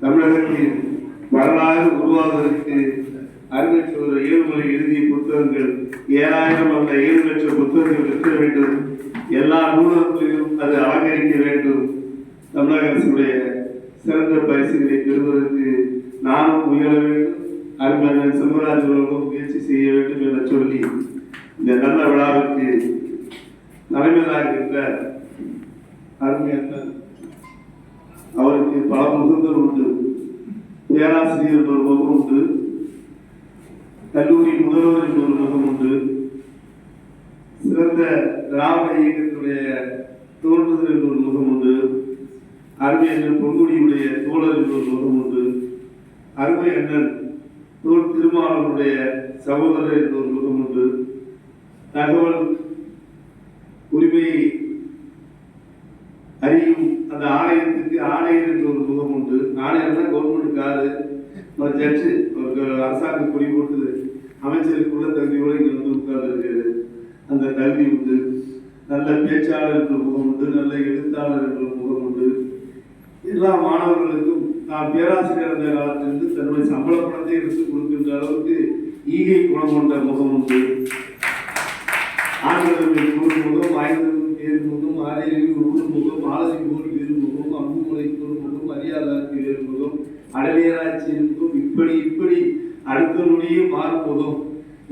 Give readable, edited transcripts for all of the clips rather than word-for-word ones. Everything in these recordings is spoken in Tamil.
தமிழகத்தின் வரலாறு உருவாவதற்கு அருங்கச்சோர் 7 முறை எழுதிய புத்தகங்கள் 7000 அல்ல 7 லட்சம் புத்தகங்கள் விற்க வேண்டும். எல்லா நூலகங்களிலும் அது அலங்கரிக்க வேண்டும். தமிழக அரசுடைய சிறந்த பரிசுகளை பெறுவதற்கு நானும் முயல வேண்டும். அருமையான செல்வராஜ் அவர்களும் முயற்சி செய்ய வேண்டும் என சொல்லி இந்த நல்ல விழாவிற்கு தலைமையாக இருந்த அருமையான அவருக்கு பல முகங்கள் உண்டு. பேராசிரியர் ஒரு முகம் உண்டு, கல்லூரி முதல்வர் ஒரு முகம் உண்டு, சிறந்த திராவிட இயக்கத்துடைய தோன்றுதல் என்ற ஒரு முகம் உண்டு, அருமை அண்ணன் பொன்முடியுடைய தோழர் என்ற ஒரு முகம் உண்டு, அருமை அண்ணன் திருமாவளவனுடைய சகோதரர் என்ற ஒரு முகம் உண்டு, தகவல் உரிமையை அறியும் அந்த ஆணையத்துக்கு ஆணையர் என்ற ஒரு முகம் உண்டு. ஆணையர்னா கவர்மெண்ட் காரு ஒரு ஜட்ஜு ஒரு அரசாங்க கொடி போட்டு அமைச்சருக்குள்ள தகுதியோடு இங்கே வந்து உட்கார்ந்து இருக்கிறது. அந்த தகுதி உண்டு. நல்ல பேச்சாளர் என்ற முகம் உண்டு, நல்ல எழுத்தாளர் என்ற முகம் உண்டு. எல்லா மாணவர்களுக்கும் நான் பேராசிரியர் அந்த காலத்திலிருந்து தன்னுடைய சம்பள பணத்தை எடுத்து கொடுக்கின்ற அளவுக்கு ஈகை குணம் கொண்ட முகம் உண்டு. ஆண்களுக்கு 100 முகம், 5 முகம், ஆரியருக்கு 100 முகம், ஆலசிக்கு 1 முகம், அம்புமுலைக்கு 1 முகம், மரியாதைக்கு 7 முகம், அடலியராட்சி இருக்கும். இப்படி அடுத்த நொடியே மாறும் முகம்.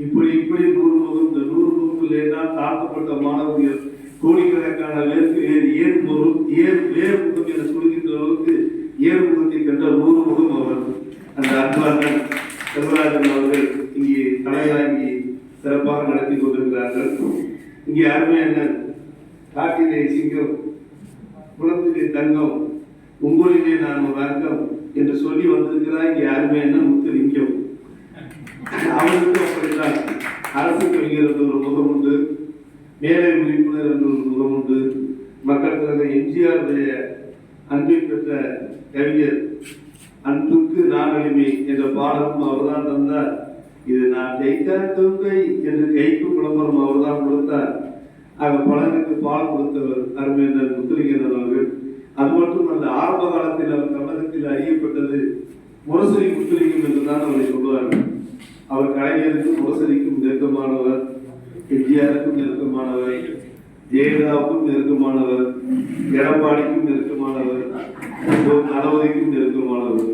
இப்படி 100 முகம். இந்த 100 முகங்கள் என்றால் தாழ்த்தப்பட்ட மாணவர்கள் கோடிக்கணக்கான பேருக்கு ஏறு முகம் என சொல்கின்ற அளவுக்கு 7 முகத்தை கண்ட 100 முகம் அவர். அந்த அன்பான செல்வராஜன் அவர்கள் இங்கே தலையாங்கி சிறப்பாக நடத்தி கொண்டிருக்கிறார்கள். இங்கே அருமையான காட்டிலே சிங்கம், குளத்திலே தங்கம், உங்களிலே நான் ஒரு அங்கம் என்று சொல்லி வந்திருக்கிறார். இங்கே அருமையான முத்துலிங்கம். அவருக்கு அப்படித்தான் அரசு கவிஞர் என்ற ஒரு முகம் உண்டு, மேலை உறுப்பினர் என்ற ஒரு முகம் உண்டு, மக்கள் தலைவர் எம்ஜிஆருடைய அன்பை பெற்ற கவிஞர் அன்புக்கு நான் அடிமை என்ற பாடலும் அவர்தான் தந்தார். இது நான் கைத்தார் தொங்கை என்று கைக்கு விளம்பரம் அவர்தான் கொடுத்தார். ஆக பலனுக்கு பால் கொடுத்தவர் அருமையினர் முத்துலிங்கன் அவர்கள். அது மட்டுமல்ல, ஆரம்ப காலத்தில் அவர் தமிழகத்தில் அறியப்பட்டது முரசொலி முத்துலிங்கம் என்றுதான் அவரை சொல்வார்கள். அவர் கலைஞருக்கும் முரசொலிக்கும் நெருக்கமானவர், எம்ஜிஆருக்கும் நெருக்கமானவர், ஜெயலலிதாவுக்கும் நெருக்கமானவர், எடப்பாடிக்கும் நெருக்கமானவர், தளபதிக்கும் நெருக்கமானவர்.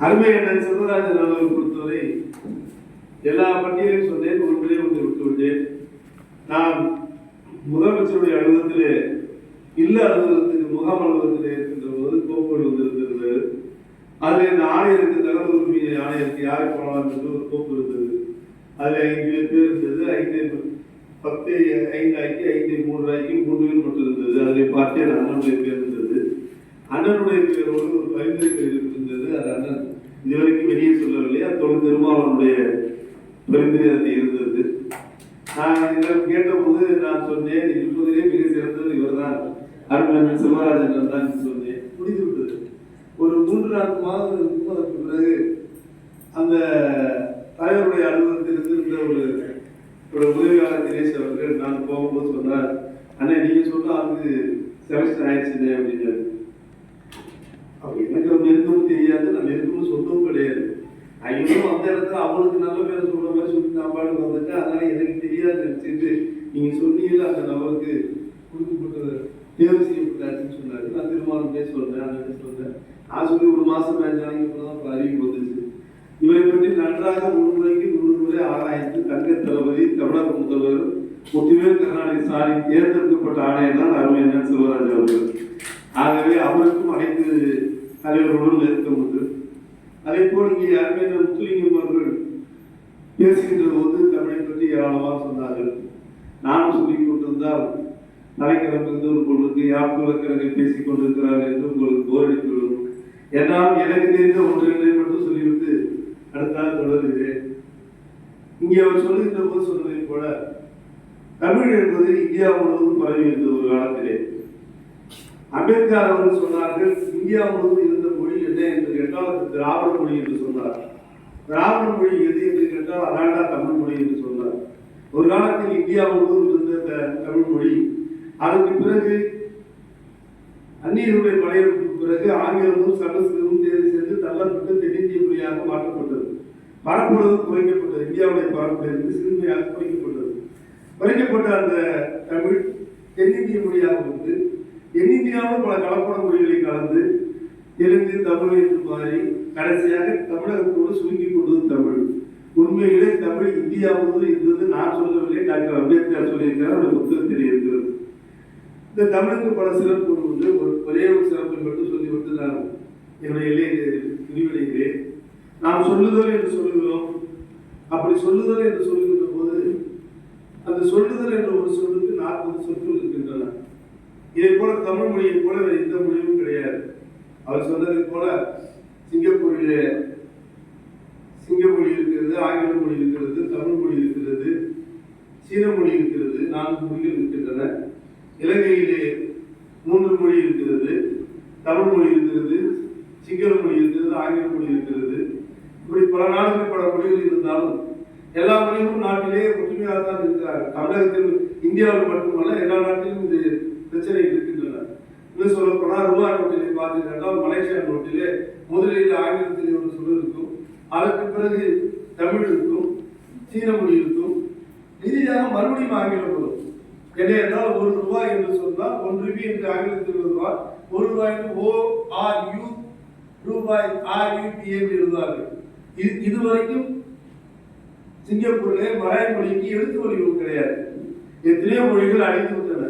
அருமை அண்ணன் செல்வராஜன் அவர்கள் பொறுத்தவரை எல்லா பட்டியலையும் சொன்னேன். ஒன்றே ஒன்று விட்டுவிட்டேன். நான் முதலமைச்சருடைய அலுவலகத்திலே இல்ல அலுவலகத்துக்கு முகாம் அலுவலகத்திலே இருக்கின்ற போது கோப்புகள் வந்திருந்தது. அதில் இந்த ஆணையருக்கு தகவல் உரிமை ஆணையருக்கு யாரை போனலாம் என்று ஒரு கோப்பு இருந்தது. அதில் 5 பேர் இருந்தது. 5 ஆக்கி 5 3 ஆக்கி 3 பேர் மட்டும் இருந்தது. அதில் பார்த்தேன் அண்ணனுடைய பேர் இருந்தது. அண்ணனுடைய பேரோடு ஒரு பரிந்துரை கடிதம் இருந்தது. அது அண்ணன் இதுவரைக்கும் வெளியே சொல்லவில்லை. அது திருமாவளவனுடைய பரிந்துரை இருந்தது. நான் இதெல்லாம் கேட்டபோது நான் சொன்னேன், இருப்பதிலே மிக சிறந்தது இவர் தான், அருமையான செல்வராஜன் தான் சொன்னேன். முடிந்து விட்டது. ஒரு 3-4 மாதங்களுக்கு அதற்கு பிறகு அந்த தலைவருடைய அலுவலகத்திலிருந்து இருந்த ஒரு உதவியாளர் தினேஷ் அவர்கள் நான் போகும்போது சொன்னார், அண்ணா நீங்க சொன்னா அவருக்கு செமஸ்டர் ஆயிடுச்சுன்னு அப்படின்னு. அப்ப எனக்கு நெருக்கமும் தெரியாது, நான் நெருக்கமும் சொந்தமும் கிடையாது. ஐயோ அந்த இடத்துல அவங்களுக்கு நல்ல பேரை சொல்ற மாதிரி சொல்லி நான் பாடுக்கு வந்துட்டேன். அதனால எனக்கு தெரியாது நினைச்சிட்டு நீங்க சொன்னீங்கல்ல அந்த நபருக்கு கொடுக்கப்பட்ட தேர்வு செய்யப்பட்டாச்சுன்னு சொன்னாரு. நான் திருமணமே சொல்றேன், அண்ணன் சொல்றேன். நான் சொல்லி 1 மாசம் 5 நாளைக்கு அப்புறம் அறிவிப்பு வந்துச்சு. இவரை பற்றி நன்றாக 100 முறைக்கு 100 முறை ஆராய்ந்து தங்க தளபதி தமிழக முதல்வர் முத்துவேல் கருணாநிதி சாரின் தேர்ந்தெடுக்கப்பட்ட ஆணையர் தான் அருமையான செல்வராஜ் அவர்கள். ஆகவே அவருக்கும் அனைத்து தலைவர்களுடன் நெருக்கம் உண்டு. அதே போல் இங்கே அருமையான முத்துலிங்கம் அவர்கள் பேசுகின்ற போது தமிழை பற்றி ஏராளமாக சொன்னார்கள். நான் சொல்லிக் கொண்டிருந்தால் தலைக்கிழமை ஒரு பொருளுக்கு யாப்புலக்கிழமை பேசிக் கொண்டிருக்கிறார்கள் என்று உங்களுக்கு போரடித்துள்ளோம். என்னால் எனக்கு தெரிந்த 1-2 மட்டும் சொல்லிவிட்டு அடுத்த தொடர்கிறேன். இங்கே அவர் சொல்லுகின்ற போது சொன்னதை போல தமிழ் என்பது இந்தியா முழுவதும் பரவி இருந்த ஒரு காலத்திலே அம்பேத்கர் அவர்கள் சொன்னார்கள், இந்தியா முழுவதும் இருந்த மொழி என்ன என்று கேட்டால் அது திராவிட மொழி என்று சொன்னார். திராவிட மொழி எது என்று கேட்டால் அதாண்டா தமிழ் மொழி என்று சொன்னார். ஒரு காலத்தில் இந்தியா முழுவதும் இருந்த தமிழ் மொழி. அதற்கு பிறகு அந்நியருடைய படையெடுப்புக்கு பிறகு ஆங்கிலமும் சமஸ்கிருதமும் தேர்வு செய்து தள்ளப்பட்டு தென்னிந்திய மொழியாக மாற்றப்பட்டது. பரப்புவது குறைக்கப்பட்டது. இந்தியாவுடைய பரப்பிலிருந்து சிறுமையாக குறைக்கப்பட்டது. குறைக்கப்பட்ட அந்த தமிழ் தென்னிந்திய மொழியாக வந்து தென்னிந்தியாவும் பல கலப்பட மொழிகளை கலந்து தெலுங்கு தமிழ் என்று மாறி கடைசியாக தமிழகத்தோடு சுருங்கி கொண்டது தமிழ். உண்மையிலே தமிழ் இந்தியாவோடு இருந்தது நான் சொல்லவில்லை, டாக்டர் அம்பேத்கர் சொல்லியிருக்கிறார், அந்த புத்தகத்தில் இருக்கிறது. இந்த தமிழுக்கு பல சிறப்பு உண்டு. ஒரே ஒரு சிறப்பை மட்டும் சொல்லிவிட்டு நான் என்னுடைய விரிவடைகிறேன். நாம் சொல்லுதல் என்று சொல்லுகிறோம். அப்படி சொல்லுதல் என்று சொல்லுகின்ற போது அந்த சொல்லுதல் என்ற ஒரு சொல்லுக்கு 40 சொற்கள் இருக்கின்றன. இதை போல தமிழ் மொழியை போல வேறு எந்த மொழியும் கிடையாது. அவர் சொன்னதை போல சிங்கப்பூரிலே சிங்க மொழி இருக்கிறது, ஆங்கில மொழி இருக்கிறது, தமிழ் மொழி இருக்கிறது, சீன மொழி இருக்கிறது, 4 மொழிகள் இருக்கின்றன. இலங்கையிலே 3 மொழி இருக்கிறது, தமிழ் மொழி இருக்கிறது, சிங்கள மொழி இருக்கிறது, ஆங்கில மொழி இருக்கிறது. இப்படி பல நாடுகளில் பல மொழிகள் இருந்தாலும் எல்லா மொழிகளும் நாட்டிலே ஒற்றுமையாக தான் இருக்கிறார்கள். தமிழகத்தில் இந்தியாவில் மட்டுமல்ல எல்லா நாட்டிலும் இந்த பிரச்சனை இருக்கின்றன. இன்னும் சொல்ல போனால் ரூபாய் நோட்டிலே பார்த்தீங்கன்னா மலேசியா நோட்டிலே முதலில் ஆங்கிலத்திலே ஒரு சொல் இருக்கும், அதற்கு பிறகு தமிழ் இருக்கும், சீன மொழி இருக்கும், இறுதியாக மறுபடியும் ஆங்கிலம் வரும். என்ன என்றால் ₹1 என்று சொன்னால் ₹1 என்று ஆங்கிலத்தில் வருவார், ₹1 ORU ரூபாய் RUP என்று எழுதுவார்கள். இதுவரைக்கும் சிங்கப்பூரிலே மலாய் மொழிக்கு எழுத்து வடிவம் கிடையாது. எத்தனையோ மொழிகள் அழிந்து விட்டன.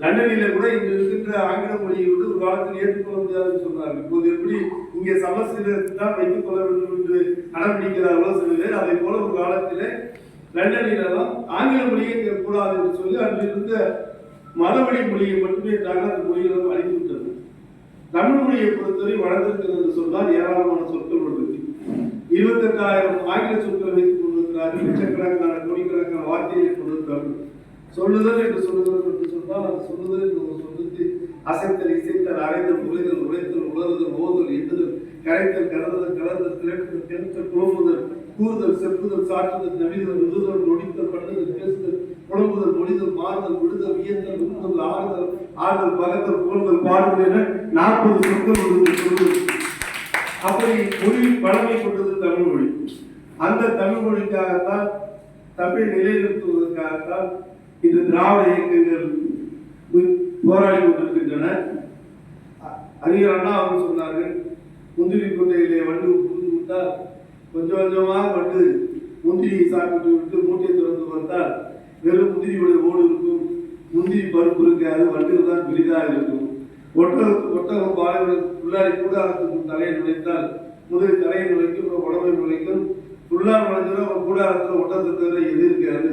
லண்டனில கூட இங்க இருக்கின்ற ஆங்கில மொழியை விட்டு ஒரு காலத்தில் ஏற்றுக்கொள்ள முடியாதுன்னு சொன்னார்கள். இப்போது எப்படி இங்கே சமஸ்கிருதத்தை தான் வைத்துக் கொள்ள வேண்டும் என்று அடம்பிடிக்கிறார்களோ சில பேர், அதை போல ஒரு காலத்திலே லண்டனிலாம் ஆங்கில மொழியை கூடாது என்று சொல்லி அதில் இருந்த மதவழி மொழியை மட்டுமே தாங்க அந்த மொழிகளும் அழிந்து விட்டது. தமிழ் மொழியை பொறுத்தவரை வளர்ந்திருக்கிறது என்று சொன்னால் ஏராளமான சொற்கள் உள்ளது. 28,000 ஆங்கில சொற்களை வைத்துக் கொண்டிருக்கிறார்கள். லட்சக்கணக்கான கோடிக்கணக்கான வார்த்தைகளை கொண்டிருக்கிறார்கள். சொல்லுதல் என்று சொல்லுதல் என்று சொன்னால் அந்த சொல்லுதல் என்று ஒரு சொல்லுக்கு அசைத்தல், இசைத்தல், அரைத்தல், உரைதல், உரைத்தல், உணர்தல், ஓதல், எண்ணுதல், கரைத்தல், கலந்தல், கலந்தல், திரட்டுதல், தெளித்தல், குழம்புதல், கூறுதல், செப்புதல், சாற்றுதல், நவிதல், விழுதல், நொடித்தல், பண்ணுதல், பேசுதல், புலம்புதல், மொழிதல், மாறுதல், விடுதல், வியந்தல், உண்தல், ஆறுதல், பகத்தல், புகழ்தல், பாடுதல் என 40 சொற்கள் உள்ளது. அப்படி மொழி பழமை கொண்டது தமிழ் மொழி. அந்த தமிழ் மொழிக்காகத்தான், தமிழை நிலைநிறுத்துவதற்காகத்தான் இந்த திராவிட இயக்கங்கள் போராடி கொண்டிருக்கின்றன. அறிஞர் அண்ணா அவர்கள் சொன்னார்கள், முந்திரி கொண்டையிலே வண்டு புகுந்து விட்டால் கொஞ்சம் கொஞ்சமாக வண்டு முந்திரியை சாப்பிட்டு விட்டு மூட்டையை திறந்து பார்த்தால் வெறும் முந்திரியுடைய ஓடு இருக்கும், முந்திரி பருப்பு இருக்காது, வண்டுகள் தான் பெரிதாக இருக்கும். ஒட்டகம் பாலையுடன் உள்ளாடி கூடாரத்துக்கு தலையை நுழைத்தால் முதலில் தலையை நுழைக்கும், உடம்பை நுழைக்கும், உள்ளார் நுழைஞ்சாலும் கூடாரத்தில் ஒட்டத்தை தவிர எது இருக்காது.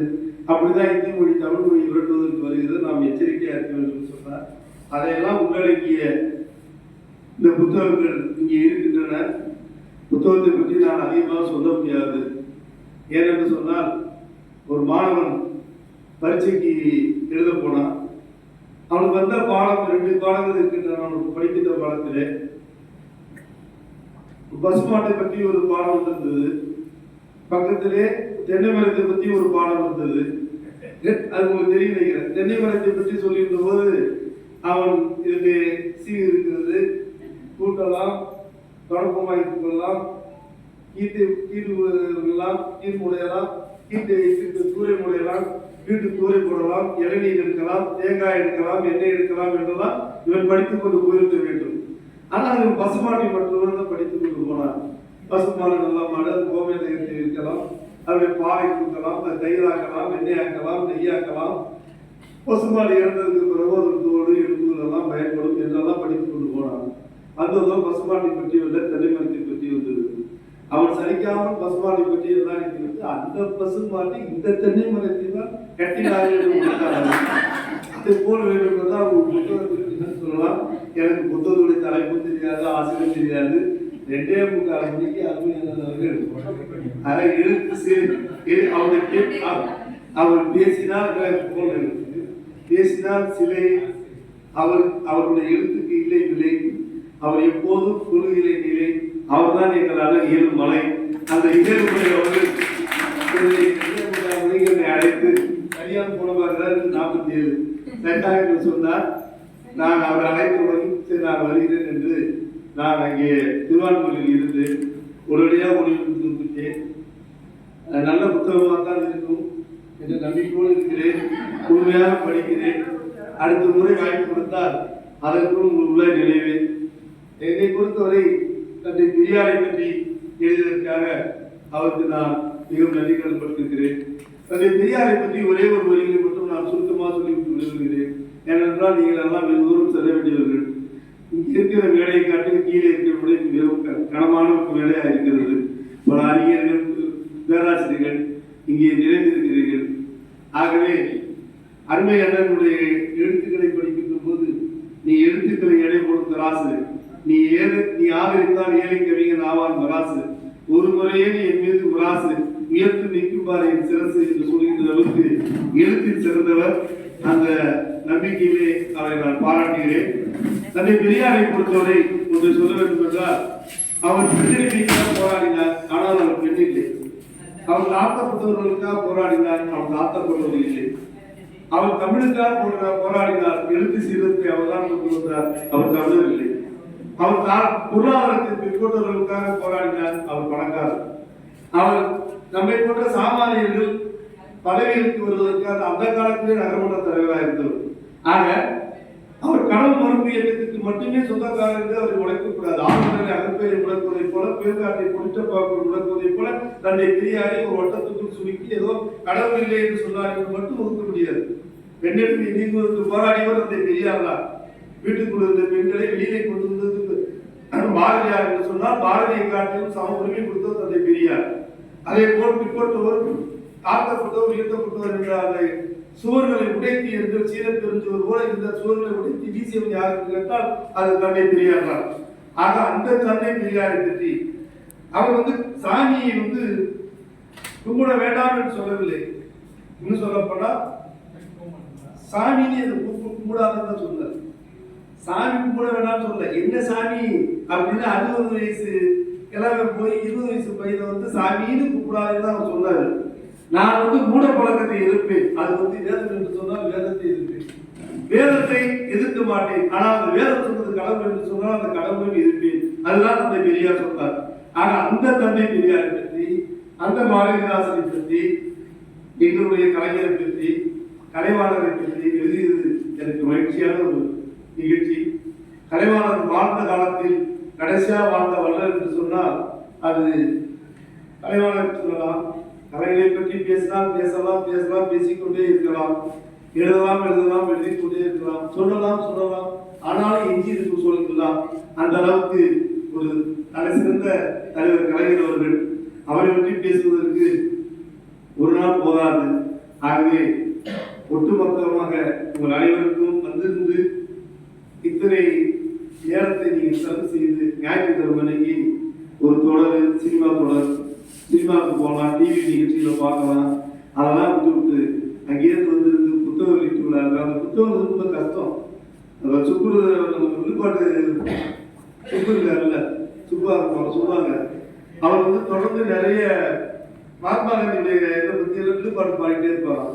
அப்படிதான் இந்தி மொழி தமிழ் மொழி விரட்டுவதற்கு வருகிறது. நாம் எச்சரிக்கையா இருக்க வேண்டும் சொன்னார். அதையெல்லாம் உள்ளடக்கிய இந்த புத்தகங்கள் இங்கே இருக்கின்றன. புத்தகத்தை பற்றி நான் அதிகமாக சொல்ல முடியாது. ஏனென்று சொன்னால் ஒரு மாணவன் பரீட்சைக்கு எழுத போனான். அவனுக்கு வந்த பாடம் 2 பாடங்கள் இருக்கின்றன. அவனுக்கு படிக்கின்ற பாடத்திலே பசுமாட்டை பற்றி ஒரு பாடம் வந்திருந்தது, பக்கத்திலே தென்னை மரத்தை பற்றி ஒரு பாடம் வந்தது. அது உங்களுக்கு தெரிய நினைக்கிறேன். தென்னை மரத்தை பற்றி சொல்லியிருந்த போது அவன் இதுக்கு சீர் இருக்கிறது, கூட்டலாம், தொடக்கமாக்கிக் கொள்ளலாம், கீட்டு முடையலாம், கீட்டை தூரை முடையலாம், வீட்டு தூரை போடலாம், இளநீர் எடுக்கலாம், தேங்காய் எடுக்கலாம், எண்ணெய் எடுக்கலாம் என்றெல்லாம் இவன் படித்துக் கொண்டு போயிருக்க வேண்டும். ஆனால் இவன் பசுமாட்டை மட்டும்தான் படித்துக் கொண்டு போனான். பசுமாடு நல்ல மாடு, அது கோமேதகத்தை இருக்கலாம், அதனுடைய பாலை கொடுக்கலாம், அதை தயிராக்கலாம், எண்ணெயாக்கலாம், நெய்யாக்கலாம். பசுமாடு இறந்ததுக்கு பிறகு அதன் தோடு எலும்புகள் எல்லாம் பயன்படும் என்றெல்லாம் படித்துக் கொண்டு போனான். அதுதான் பசுமாட்டை பற்றி உள்ள தென்னை மரத்தை பற்றி வந்தது. அவன் சலிக்காமல் பசுமாட்டை பற்றி எல்லாம் இருக்கிறது. அந்த பசுமாட்டை இந்த தென்னை மரத்தை தான் கட்டினார்கள். அதை போல வேண்டும் என்றால் அவங்க புத்தகத்திற்கு சொல்லலாம். எனக்கு புத்தகத்துடைய தலைப்பும் தெரியாது, ஆசிரியர் தெரியாது. 2:45 மணிக்கு அருமையானவர்கள் அதை எழுத்து அவர் பேசினால் பேசினால் சிலை, அவருடைய எழுத்துக்கு இல்லை நிலை, அவர் எப்போதும் கொள்கையிலே நிலை, அவர்தான் எங்களால் இயல் மலை. அந்த இயல்முறை அவர்கள் என்னை அழைத்து சரியான போனவாக 47 சொன்னார். நான் அவர் அழைத்தவுடன் நான் வருகிறேன் என்று நான் அங்கே திருவான்மூரில் இருந்து உடனடியாக முடிவிட்டேன். நல்ல புத்தகமாக தான் இருக்கும் என்ற நம்பிக்கையோடு இருக்கிறேன். உண்மையாக படிக்கிறேன். அடுத்த முறை வாய்ப்பு கொடுத்தால் அதற்கும் உள்ள நினைவேன். என்னை பொறுத்தவரை தன்னை பெரியாரை பற்றி எழுதியதற்காக அவருக்கு நான் மிகவும் நன்றி கடன்பட்டிருக்கிறேன். தந்தை பெரியாரை பற்றி ஒரே ஒரு வரிகளை மட்டும் நான் சுருக்கமாக சொல்லிவிட்டு விடுகிறேன். ஏனென்றால் நீங்கள் எல்லாம் வெகு தூரம் செல்ல வேண்டியவர்கள். இங்கே இருக்கிற மேடையை காட்டில் கீழே இருக்கிற விட மிகவும் கனமான வேலையாக இருக்கிறது. பல அறிஞர்கள், பேராசிரியர்கள் இங்கே நிறைந்திருக்கிறீர்கள். ஆகவே அருமை அண்ணனுடைய எழுத்துக்களை படிக்கின்ற போது நீ எழுத்துக்களை எடை போடும் தராசு, நீ ஆதரித்தால் ஏழை கவிஞன் ஆவான் மராசு, ஒரு முறையே நீ என் மீது உராசு, உயர்த்து நிற்கும்பார் என் சிரசு என்று சொல்கின்ற அளவுக்கு எழுத்தில் சிறந்தவர். அந்த நம்பிக்கையிலே அவரை நான் பாராட்டுகிறேன். தன்னை பெரியாரை பொறுத்தவரை ஒன்று சொல்ல வேண்டும் என்றால், அவர் பெண்ணிற்காக போராடினார், ஆனால் அவர் பெண் இல்லை. அவர் தாழ்த்தப்பட்டவர்களுக்காக போராடினார், அவர் தாழ்த்தப்படுவது இல்லை. அவர் தமிழுக்காக போராடினார், எழுத்து சீரத்தை அவர் தான் கொண்டு வந்தார், அவர் தமிழர் இல்லை. அவர் பொருளாதாரத்தில் பிற்பட்டவர்களுக்காக போராடினார், அவர் பணக்காரர். அவர் நம்மை போன்ற சாமானியர்கள் பதவிகளுக்கு வருவதற்காக அந்த காலத்திலே நகரமன்ற தலைவராக இருந்தவர். ஆக அவர் கடல் மறுப்பு இயக்கத்துக்கு மட்டுமே சொந்தக்காரர் என்று அவரை உழைக்கக்கூடாது. ஆளுநரை அகப்பேரை முடக்குவதை போல, பேர்காட்டை பொடிச்சப்பாக்கள் முடக்குவதை போல தன்னை பெரியாரை ஒரு வட்டத்துக்குள் சுருக்கி ஏதோ கடவுள் இல்லை என்று சொன்னார் என்று மட்டும் ஒதுக்க முடியாது. பெண்ணெடுப்பு நீங்குவதற்கு போராடியவர் தந்தை பெரியார் தான். வீட்டுக்குள் இருந்த பெண்களை வெளியே கொண்டு வந்ததுக்கு பாரதியார் என்று சொன்னால் பாரதியை காட்டிலும் சம உரிமை கொடுத்தவர் தந்தை பெரியார். அதே போல் பிற்பட்டவர், தாழ்த்தப்பட்டவர், உயர்த்தப்பட்டவர் என்ற அந்த சுவர்களை உடைத்து என்று சீரத் தெரிஞ்சவர் போல இந்த சுவர்களை உடைத்து வீசியவன் யாருக்கு கேட்டால் அது தந்தை பெரியார் தான். ஆக அந்த தந்தை பெரியாரை பற்றி அவர் சாமியை கும்பிட வேண்டாம் என்று சொல்லவில்லை. இன்னும் சொல்லப்போனா சாமின்னு கும்பிடாதான் சொன்னார். சாமி கும்பிட வேண்டாம்னு சொல்ல, என்ன சாமி அப்படின்னு 60 வயசு கிளம்ப போய் 20 வயசு பையனை சாமின்னு கூப்பிடாதுன்னு தான் அவர் சொன்னாரு. நான் மூட பழக்கத்தை எதிர்ப்பேன். அது வேதம் என்று சொன்னால் வேதத்தை எதிர்ப்பேன். வேதத்தை எதிர்க்க மாட்டேன். ஆனால் அந்த வேதம் சொன்னது கடவுள் என்று சொன்னால் அந்த கடவுளை எதிர்ப்பேன். அதுதான் தந்தை பெரியார் சொன்னார். ஆக அந்த தந்தை பெரியாரை பற்றி, அந்த பாரதிதாசனை பற்றி, எங்களுடைய கலைஞரை பற்றி, கலைவாணரை பற்றி எழுதியது எனக்கு மகிழ்ச்சியான ஒரு நிகழ்ச்சி. கலைவாணர் வாழ்ந்த காலத்தில் கடைசியாக வாழ்ந்த வள்ளல் என்று சொன்னால் அது கலைவாணர் சொல்லலாம். கலைகளை பற்றி பேசலாம், பேசிக்கொண்டே இருக்கலாம், எழுதலாம், எழுதிக்கொண்டே இருக்கலாம், சொல்லலாம். ஆனாலும் எஞ்சி இருக்கு சொல்லலாம். அந்த அளவுக்கு ஒரு தலை சிறந்த தலைவர் கலைஞர் அவர்கள். அவரை பற்றி பேசுவதற்கு ஒரு நாள் போதாது. ஆகவே ஒட்டுமொத்தமாக உங்கள் அனைவருக்கும் வந்திருந்து இத்தனை நேரத்தை நீங்கள் செலவு செய்து ஞாயிற்றுக்கிழமைக்கு ஒரு தொடர், சினிமா தொடர், சினிமாவுக்கு போகலாம், டிவி நிகழ்ச்சிகளை பார்க்கலாம், அதெல்லாம் விட்டு அங்கேயிருந்து வந்திருந்து புத்தகம் வெளியிட்டுள்ளாங்க. அந்த புத்தகம் ரொம்ப கஷ்டம். சுப்பு விழுப்பாட்டு சுப்பு இருக்காருல்ல, சுப்பா சொல்லுவாங்க. அவர் தொடர்ந்து நிறைய மகாத்மா காந்தியுடைய இதை பற்றி விழுப்பாட்டு பாடிட்டே இருப்பாங்க.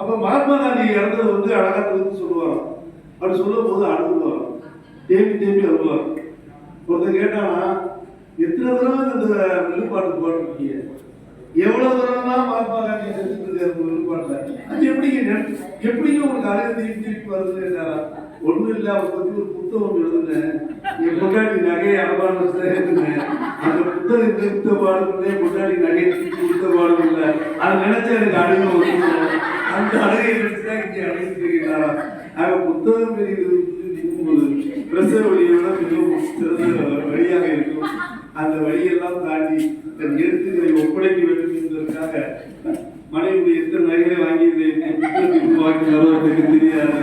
அப்போ மகாத்மா காந்தி இறந்தது அழகாக சொல்லுவாங்க. அப்படி சொல்லும் போது அழுகுவாங்க, தேம்பி அழுவாங்க. ஒருத்தர் கேட்டானா, எத்தனை தடவை இந்த விழுப்பாட்டு பாடுறீங்க, எவ்வளவு தடவைலாம் மகாத்மா காந்தி செஞ்சுட்டு இருக்காரு விழுப்பாட்டுல, அது எப்படிங்க உங்களுக்கு அழகு திருப்பி வருதுன்னு கேட்டாரா? ஒண்ணும் இல்லை, அவரை பத்தி ஒரு புத்தகம் எழுதுனேன், என் பொண்டாட்டி நகையை அலமாரத்துல எழுதுனேன், அந்த புத்தகம் இந்த புத்த பாடும் இல்லை, பொண்டாட்டி நகையை கொடுத்த பாடும் இல்லை, அதை நினைச்சா எனக்கு அழுக வருது, அந்த அழகை நினைச்சுதான் இங்கே அழைச்சிட்டு இருக்கிறாரா? ஆக புத்தகம் பிரசவ வழியோட மிகவும் சிறந்த வழியாக இருக்கும். அந்த வழியெல்லாம் தாண்டி தன் எழுத்துக்களை ஒப்படைக்க வேண்டும் என்பதற்காக மனைவியுடைய எத்தனை நகைகளை வாங்கி தெரியாது.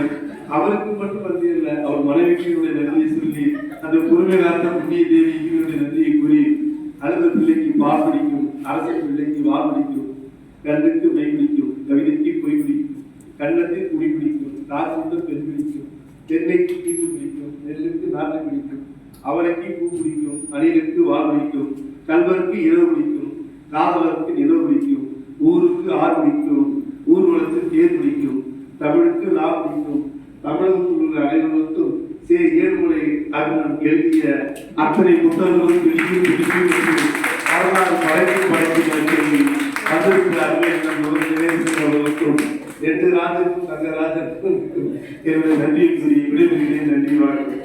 அவருக்கு மட்டும் பற்றி இல்லை, அவர் மனைவிக்கு நன்றியை சொல்லி அந்த பொறுமை காத்த புண்ணிய தேவிக்கு நன்றியை கூறி, அழுத பிள்ளைக்கு பால் பிடிக்கும், அரச பிள்ளைக்கு வால் பிடிக்கும், கண்ணுக்கு மை பிடிக்கும், கவிதைக்கு பொய் பிடிக்கும், கண்ணத்தில் குடி பிடிக்கும், காசுக்கு பெண் பிடிக்கும், தென்னைக்கு கீட்டு பிடிக்கும், நெல்லுக்கு நாட்டை பிடிக்கும், அவரைக்கு பூ பிடிக்கும், அணிலுக்கு வால் பிடிக்கும், கல்வருக்கு இரவு பிடிக்கும், காதலருக்கு நிலவு பிடிக்கும், ஊருக்கு ஆறு பிடிக்கும், ஊர்வலத்துக்கு தேர் பிடிக்கும், தமிழுக்கு லா பிடிக்கும், தமிழகத்தில் உள்ள அனைவருக்கும் ஏழுமலை அண்ணன் எழுதிய அத்தனை புத்தகங்களும் வரலாறு படைப்பு வந்திருக்கிற அருமையான அவர்களுக்கும் 8 ராஜருக்கும் தங்கராஜருக்கும் என்னுடைய நன்றியை கூறி விடைபெறுகிறேன். நன்றி, வாழ்க்கை.